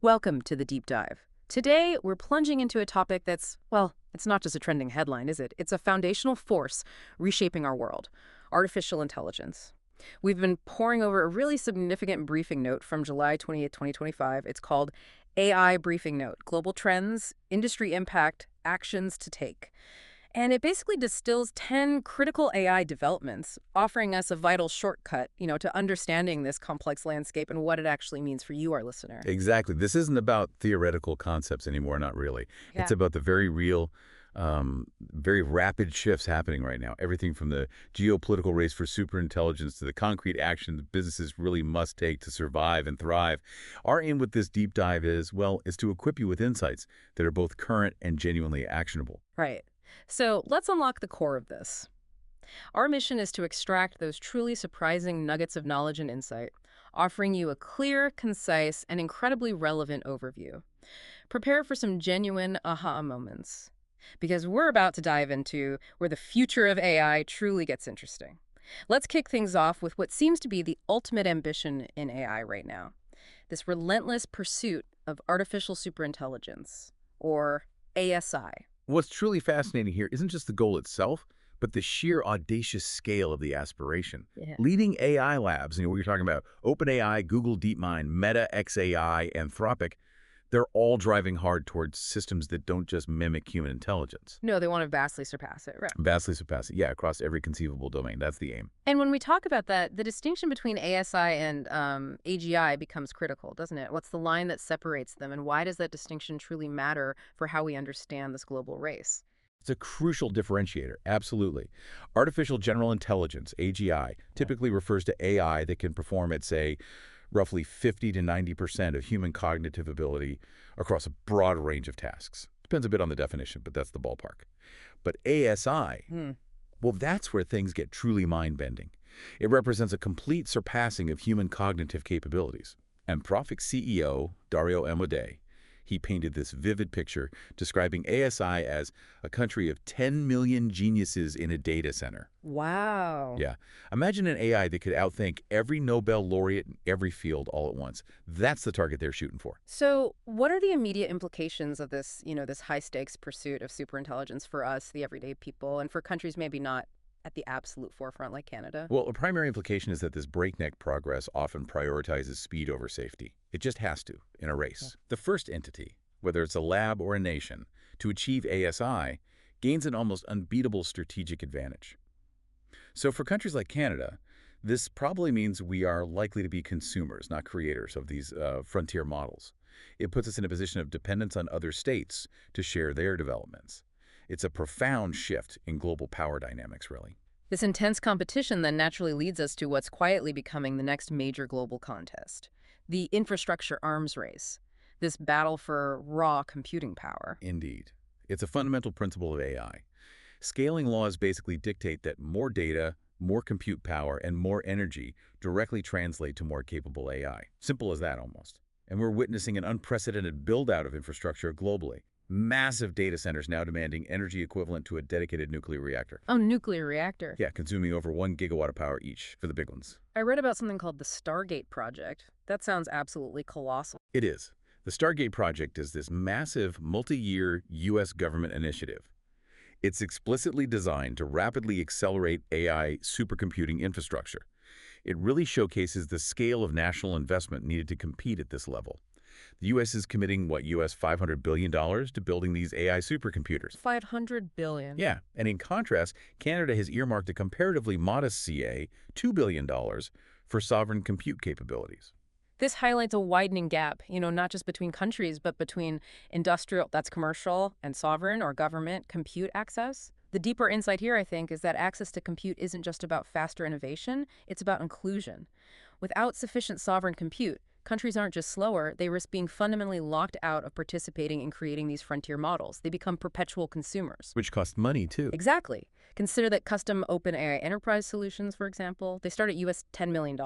Welcome to the deep dive. Today, we're plunging into a topic that's, well, it's not just a trending headline, is it? It's a foundational force reshaping our world: artificial intelligence. We've been poring over a really significant briefing note from July 28, 2025. It's called AI Briefing Note: Global Trends, Industry Impact, Actions to Take. And it basically distills 10 critical AI developments, offering us a vital shortcut, to understanding this complex landscape and what it actually means for you, our listener. Exactly. This isn't about theoretical concepts anymore, not really. It's Yeah. about the very real, very rapid shifts happening right now. Everything from the geopolitical race for superintelligence to the concrete action that businesses really must take to survive and thrive. Our aim with this deep dive is, well, is to equip you with insights that are both current and genuinely actionable. Right. So let's unlock the core of this. Our mission is to extract those truly surprising nuggets of knowledge and insight, offering you a clear, concise, and incredibly relevant overview. Prepare for some genuine aha moments, because we're about to dive into where the future of AI truly gets interesting. Let's kick things off with what seems to be the ultimate ambition in AI right now: this relentless pursuit of artificial superintelligence, or ASI. What's truly fascinating here isn't just the goal itself, but the sheer audacious scale of the aspiration. Yeah. Leading AI labs, what you're talking about, OpenAI, Google DeepMind, Meta XAI, Anthropic, they're all driving hard towards systems that don't just mimic human intelligence. No, they want to vastly surpass it, right? Vastly surpass it, yeah, across every conceivable domain. That's the aim. And when we talk about that, the distinction between ASI and AGI becomes critical, doesn't it? What's the line that separates them, and why does that distinction truly matter for how we understand this global race? It's a crucial differentiator, absolutely. Artificial General Intelligence, AGI, typically refers to AI that can perform at, say, roughly 50 to 90% of human cognitive ability across a broad range of tasks. Depends a bit on the definition, but that's the ballpark. But ASI, Hmm. well, that's where things get truly mind-bending. It represents a complete surpassing of human cognitive capabilities. Anthropic CEO Dario Amodei, he painted this vivid picture describing ASI as a country of 10 million geniuses in a data center. Wow. Yeah. Imagine an AI that could outthink every Nobel laureate in every field all at once. That's the target they're shooting for. So, what are the immediate implications of this, this high-stakes pursuit of superintelligence for us, the everyday people, and for countries maybe not at the absolute forefront like Canada? Well, a primary implication is that this breakneck progress often prioritizes speed over safety. It just has to, in a race. The first entity, whether it's a lab or a nation, to achieve ASI gains an almost unbeatable strategic advantage. So for countries like Canada, this probably means we are likely to be consumers, not creators of these frontier models. It puts us in a position of dependence on other states to share their developments. It's a profound shift in global power dynamics, really. This intense competition then naturally leads us to what's quietly becoming the next major global contest: the infrastructure arms race, this battle for raw computing power. Indeed. It's a fundamental principle of AI. Scaling laws basically dictate that more data, more compute power, and more energy directly translate to more capable AI. Simple as that, almost. And we're witnessing an unprecedented build-out of infrastructure globally. Massive data centers now demanding energy equivalent to a dedicated nuclear reactor. Oh, nuclear reactor. Yeah, consuming over 1 gigawatt of power each for the big ones. I read about something called the Stargate project. That sounds absolutely colossal. It is. The Stargate project is this massive, multi-year U.S. government initiative. It's explicitly designed to rapidly accelerate AI supercomputing infrastructure. It really showcases the scale of national investment needed to compete at this level. The U.S. is committing, US $500 billion to building these AI supercomputers. 500 billion. Yeah, and in contrast, Canada has earmarked a comparatively modest $2 billion for sovereign compute capabilities. This highlights a widening gap, not just between countries, but between industrial, that's commercial, and sovereign or government compute access. The deeper insight here, I think, is that access to compute isn't just about faster innovation, it's about inclusion. Without sufficient sovereign compute, countries aren't just slower, they risk being fundamentally locked out of participating in creating these frontier models. They become perpetual consumers. Which cost money, too. Exactly. Consider that custom OpenAI enterprise solutions, for example, they start at $10 million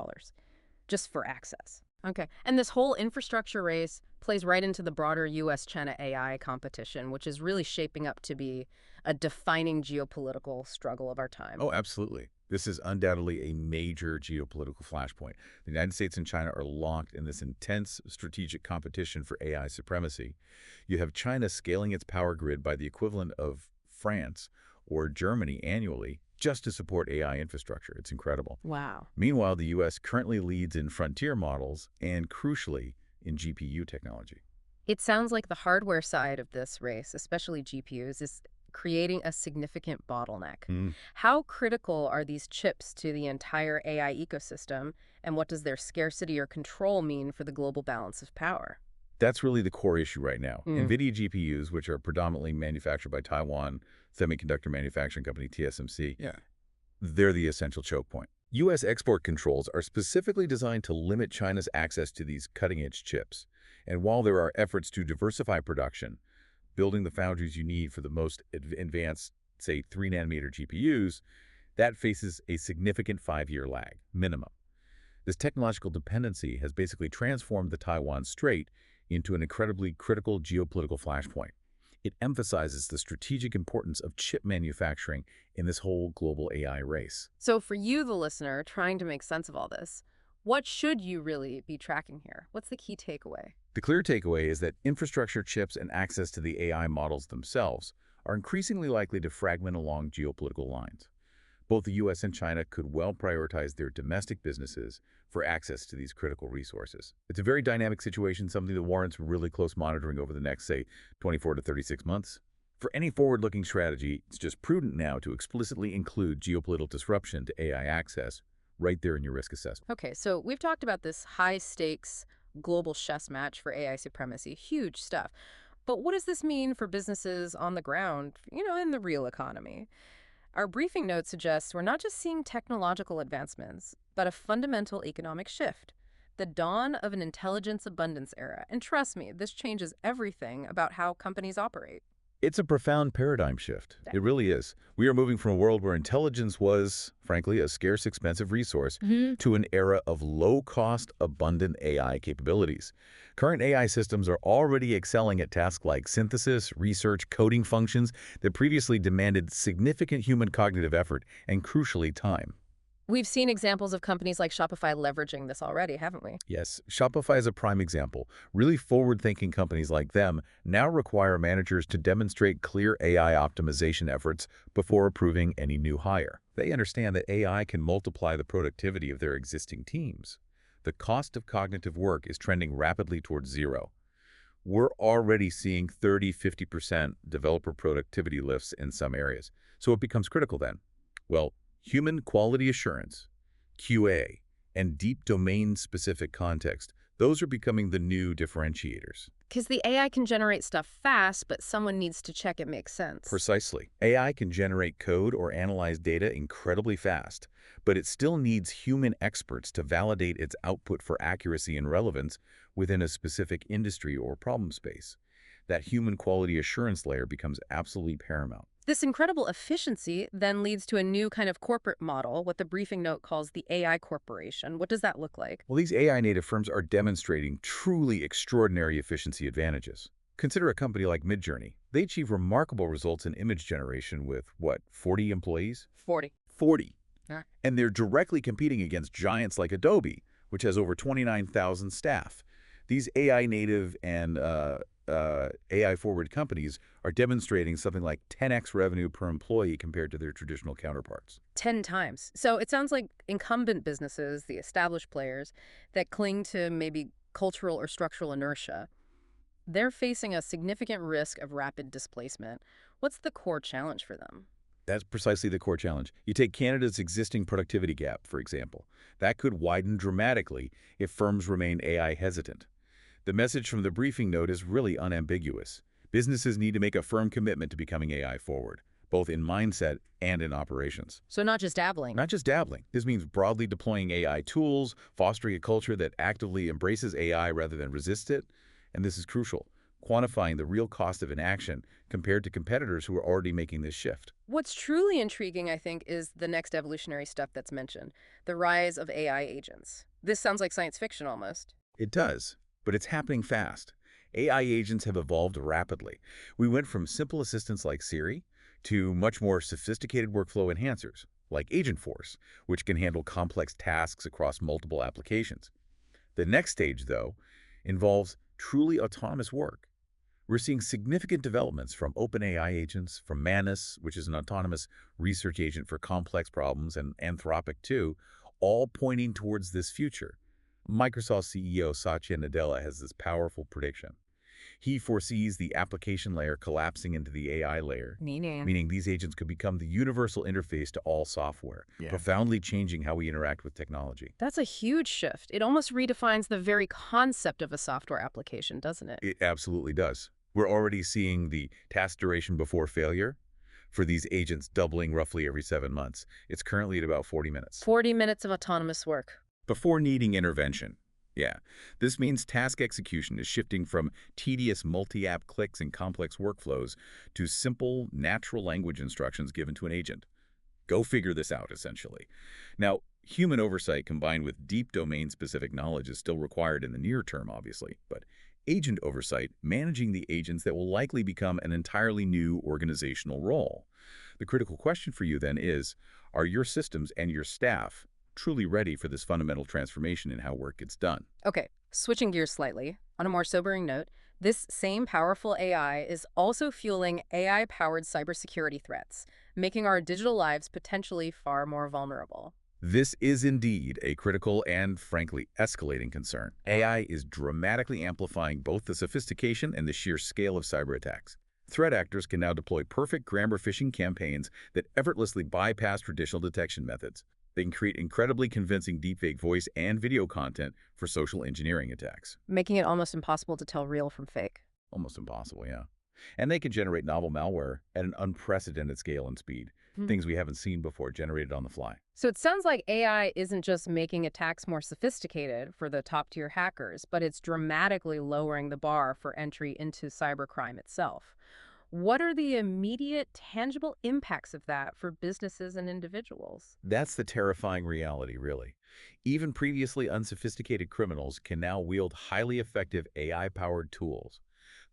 just for access. Okay. And this whole infrastructure race plays right into the broader US-China AI competition, which is really shaping up to be a defining geopolitical struggle of our time. Oh, absolutely. This is undoubtedly a major geopolitical flashpoint. The United States and China are locked in this intense strategic competition for AI supremacy. You have China scaling its power grid by the equivalent of France or Germany annually just to support AI infrastructure. It's incredible. Wow. Meanwhile, the U.S. currently leads in frontier models and, crucially, in GPU technology. It sounds like the hardware side of this race, especially GPUs, is creating a significant bottleneck. Hmm. How critical are these chips to the entire AI ecosystem, and what does their scarcity or control mean for the global balance of power? That's really the core issue right now. Mm. NVIDIA GPUs, which are predominantly manufactured by Taiwan semiconductor manufacturing company TSMC, they're the essential choke point. U.S. export controls are specifically designed to limit China's access to these cutting-edge chips. And while there are efforts to diversify production, building the foundries you need for the most advanced, say, 3-nanometer GPUs, that faces a significant 5-year lag, minimum. This technological dependency has basically transformed the Taiwan Strait into an incredibly critical geopolitical flashpoint. It emphasizes the strategic importance of chip manufacturing in this whole global AI race. So for you, the listener, trying to make sense of all this, what should you really be tracking here? What's the key takeaway? The clear takeaway is that infrastructure chips and access to the AI models themselves are increasingly likely to fragment along geopolitical lines. Both the U.S. and China could well prioritize their domestic businesses for access to these critical resources. It's a very dynamic situation, something that warrants really close monitoring over the next, say, 24 to 36 months. For any forward-looking strategy, it's just prudent now to explicitly include geopolitical disruption to AI access right there in your risk assessment. Okay, so we've talked about this high-stakes global chess match for AI supremacy, huge stuff. But what does this mean for businesses on the ground, in the real economy? Our briefing note suggests we're not just seeing technological advancements, but a fundamental economic shift, the dawn of an intelligence abundance era. And trust me, this changes everything about how companies operate. It's a profound paradigm shift. It really is. We are moving from a world where intelligence was, frankly, a scarce, expensive resource to an era of low-cost, abundant AI capabilities. Current AI systems are already excelling at tasks like synthesis, research, coding functions that previously demanded significant human cognitive effort and, crucially, time. We've seen examples of companies like Shopify leveraging this already, haven't we? Yes, Shopify is a prime example. Really forward-thinking companies like them now require managers to demonstrate clear AI optimization efforts before approving any new hire. They understand that AI can multiply the productivity of their existing teams. The cost of cognitive work is trending rapidly towards zero. We're already seeing 30–50% developer productivity lifts in some areas. So it becomes critical then. Well, human quality assurance, QA, and deep domain-specific context, those are becoming the new differentiators. Because the AI can generate stuff fast, but someone needs to check it makes sense. Precisely. AI can generate code or analyze data incredibly fast, but it still needs human experts to validate its output for accuracy and relevance within a specific industry or problem space. That human quality assurance layer becomes absolutely paramount. This incredible efficiency then leads to a new kind of corporate model, what the briefing note calls the AI corporation. What does that look like? Well, these AI-native firms are demonstrating truly extraordinary efficiency advantages. Consider a company like Midjourney. They achieve remarkable results in image generation with, 40 employees? 40. 40. Yeah. And they're directly competing against giants like Adobe, which has over 29,000 staff. These AI-native and AI-forward companies are demonstrating something like 10x revenue per employee compared to their traditional counterparts. 10 times. So it sounds like incumbent businesses, the established players, that cling to maybe cultural or structural inertia, they're facing a significant risk of rapid displacement. What's the core challenge for them? That's precisely the core challenge. You take Canada's existing productivity gap, for example. That could widen dramatically if firms remain AI hesitant. The message from the briefing note is really unambiguous. Businesses need to make a firm commitment to becoming AI forward, both in mindset and in operations. So not just dabbling. Not just dabbling. This means broadly deploying AI tools, fostering a culture that actively embraces AI rather than resists it. And this is crucial, quantifying the real cost of inaction compared to competitors who are already making this shift. What's truly intriguing, I think, is the next evolutionary step that's mentioned, the rise of AI agents. This sounds like science fiction almost. It does. But it's happening fast. AI agents have evolved rapidly. We went from simple assistants like Siri to much more sophisticated workflow enhancers, like Agentforce, which can handle complex tasks across multiple applications. The next stage, though, involves truly autonomous work. We're seeing significant developments from OpenAI agents, from Manus, which is an autonomous research agent for complex problems, and Anthropic, too, all pointing towards this future. Microsoft CEO Satya Nadella has this powerful prediction. He foresees the application layer collapsing into the AI layer, Meaning? meaning these agents could become the universal interface to all software, profoundly changing how we interact with technology. That's a huge shift. It almost redefines the very concept of a software application, doesn't it? It absolutely does. We're already seeing the task duration before failure for these agents doubling roughly every 7 months. It's currently at about 40 minutes. 40 minutes of autonomous work. Before needing intervention. Yeah, this means task execution is shifting from tedious multi-app clicks and complex workflows to simple, natural language instructions given to an agent. Go figure this out, essentially. Now, human oversight combined with deep domain-specific knowledge is still required in the near term, obviously, but agent oversight, managing the agents that will likely become an entirely new organizational role. The critical question for you then is, are your systems and your staff truly ready for this fundamental transformation in how work gets done? Okay, switching gears slightly, on a more sobering note, this same powerful AI is also fueling AI-powered cybersecurity threats, making our digital lives potentially far more vulnerable. This is indeed a critical and, frankly, escalating concern. AI is dramatically amplifying both the sophistication and the sheer scale of cyber attacks. Threat actors can now deploy perfect grammar phishing campaigns that effortlessly bypass traditional detection methods. They can create incredibly convincing deepfake voice and video content for social engineering attacks. Making it almost impossible to tell real from fake. Almost impossible, yeah. And they can generate novel malware at an unprecedented scale and speed. Things we haven't seen before generated on the fly. So it sounds like AI isn't just making attacks more sophisticated for the top-tier hackers, but it's dramatically lowering the bar for entry into cybercrime itself. What are the immediate, tangible impacts of that for businesses and individuals? That's the terrifying reality, really. Even previously unsophisticated criminals can now wield highly effective AI-powered tools.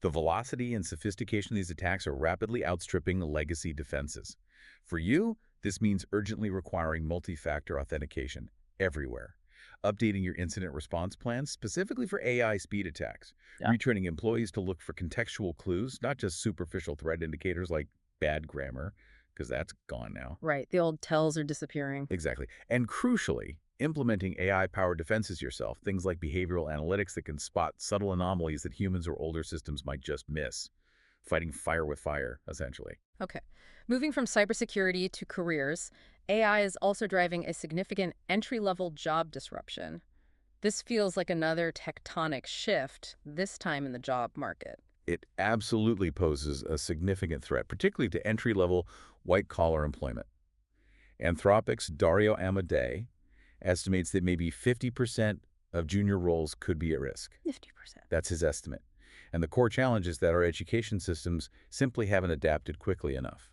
The velocity and sophistication of these attacks are rapidly outstripping legacy defenses. For you, this means urgently requiring multi-factor authentication everywhere, updating your incident response plans specifically for AI speed attacks, retraining employees to look for contextual clues, not just superficial threat indicators like bad grammar, because that's gone now. Right, the old tells are disappearing. Exactly. And crucially, implementing AI-powered defenses yourself, things like behavioral analytics that can spot subtle anomalies that humans or older systems might just miss. Fighting fire with fire, essentially. Okay. Moving from cybersecurity to careers, AI is also driving a significant entry-level job disruption. This feels like another tectonic shift, this time in the job market. It absolutely poses a significant threat, particularly to entry-level white-collar employment. Anthropic's Dario Amodei estimates that maybe 50% of junior roles could be at risk. 50%. That's his estimate. And the core challenge is that our education systems simply haven't adapted quickly enough.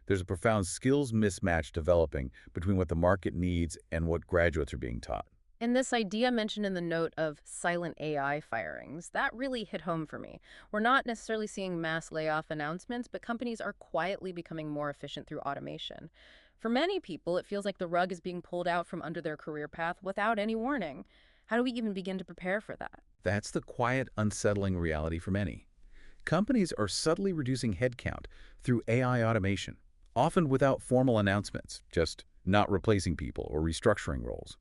There's a profound skills mismatch developing between what the market needs and what graduates are being taught. And this idea mentioned in the note of silent AI firings, that really hit home for me. We're not necessarily seeing mass layoff announcements, but companies are quietly becoming more efficient through automation. For many people, it feels like the rug is being pulled out from under their career path without any warning. How do we even begin to prepare for that? That's the quiet, unsettling reality for many. Companies are subtly reducing headcount through AI automation, often without formal announcements, just not replacing people or restructuring roles.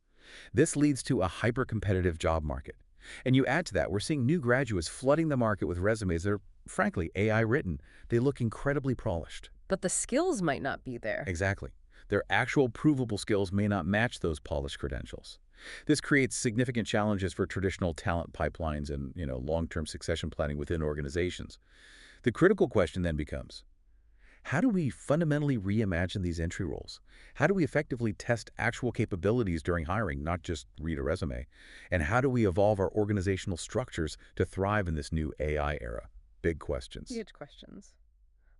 This leads to a hyper-competitive job market. And you add to that, we're seeing new graduates flooding the market with resumes that are, frankly, AI-written. They look incredibly polished. But the skills might not be there. Exactly. Their actual provable skills may not match those polished credentials. This creates significant challenges for traditional talent pipelines and, long-term succession planning within organizations. The critical question then becomes, how do we fundamentally reimagine these entry roles? How do we effectively test actual capabilities during hiring, not just read a resume? And how do we evolve our organizational structures to thrive in this new AI era? Big questions. Huge questions.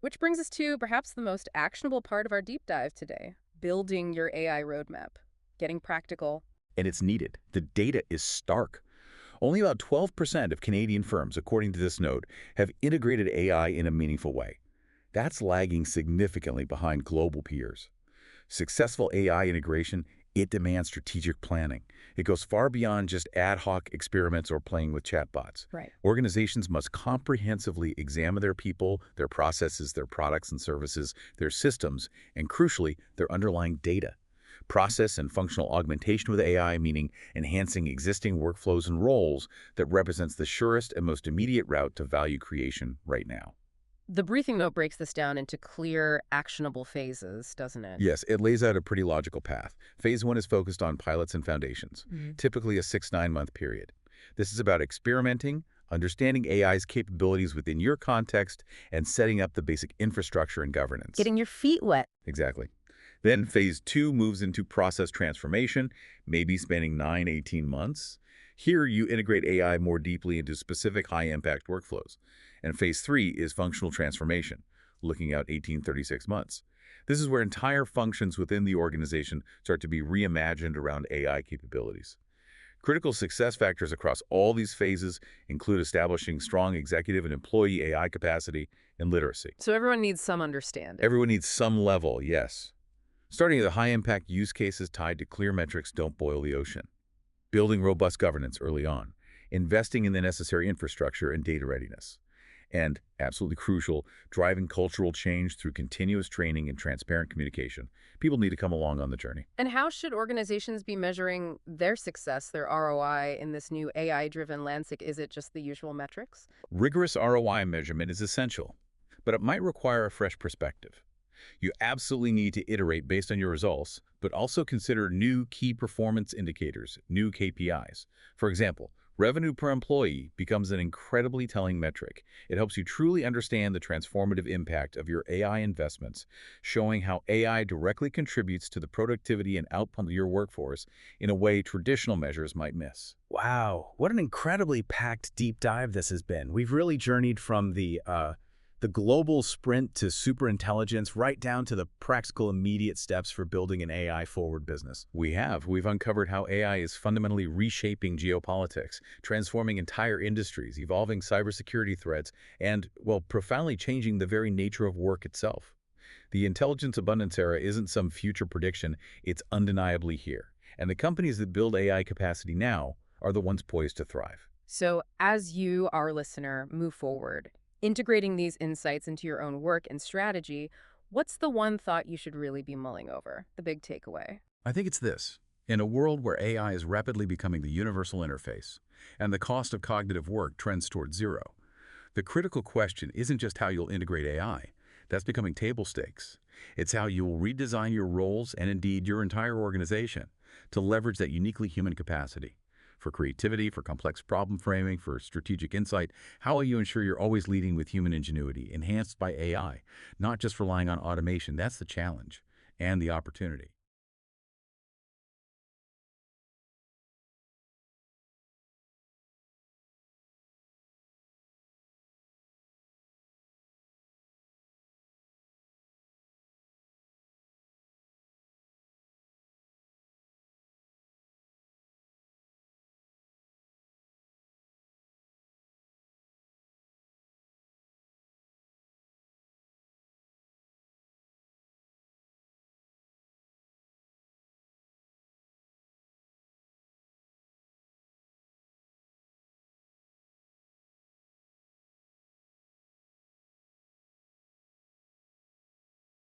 Which brings us to perhaps the most actionable part of our deep dive today, building your AI roadmap, getting practical. And it's needed. The data is stark. Only about 12% of Canadian firms, according to this note, have integrated AI in a meaningful way. That's lagging significantly behind global peers. Successful AI integration, it demands strategic planning. It goes far beyond just ad hoc experiments or playing with chatbots. Right. Organizations must comprehensively examine their people, their processes, their products and services, their systems, and crucially, their underlying data. Process and functional augmentation with AI, meaning enhancing existing workflows and roles that represents the surest and most immediate route to value creation right now. The briefing note breaks this down into clear, actionable phases, doesn't it? Yes, it lays out a pretty logical path. Phase 1 is focused on pilots and foundations, typically a 6-9 month period. This is about experimenting, understanding AI's capabilities within your context, and setting up the basic infrastructure and governance. Getting your feet wet. Exactly. Then Phase 2 moves into process transformation, maybe spanning 9-18 months. Here, you integrate AI more deeply into specific high-impact workflows. And Phase 3 is functional transformation, looking out 18-36 months. This is where entire functions within the organization start to be reimagined around AI capabilities. Critical success factors across all these phases include establishing strong executive and employee AI capacity and literacy. So everyone needs some understanding. Everyone needs some level, yes. Starting at the high-impact use cases tied to clear metrics don't boil the ocean. Building robust governance early on. Investing in the necessary infrastructure and data readiness. And, absolutely crucial, driving cultural change through continuous training and transparent communication. People need to come along on the journey. And how should organizations be measuring their success, their ROI, in this new AI-driven landscape? Is it just the usual metrics? Rigorous ROI measurement is essential, but it might require a fresh perspective. You absolutely need to iterate based on your results, but also consider new key performance indicators, new KPIs. For example, revenue per employee becomes an incredibly telling metric. It helps you truly understand the transformative impact of your AI investments, showing how AI directly contributes to the productivity and output of your workforce in a way traditional measures might miss. Wow, what an incredibly packed deep dive this has been. We've really journeyed from the global sprint to superintelligence right down to the practical immediate steps for building an AI-forward business. We've uncovered how AI is fundamentally reshaping geopolitics, transforming entire industries, evolving cybersecurity threats, and, well, profoundly changing the very nature of work itself. The intelligence abundance era isn't some future prediction, it's undeniably here. And the companies that build AI capacity now are the ones poised to thrive. So as you, our listener, move forward, integrating these insights into your own work and strategy, what's the one thought you should really be mulling over, the big takeaway? I think it's this. In a world where AI is rapidly becoming the universal interface, and the cost of cognitive work trends towards zero, the critical question isn't just how you'll integrate AI. That's becoming table stakes. It's how you will redesign your roles and indeed your entire organization to leverage that uniquely human capacity. For creativity, for complex problem framing, for strategic insight, how will you ensure you're always leading with human ingenuity, enhanced by AI, not just relying on automation? That's the challenge and the opportunity.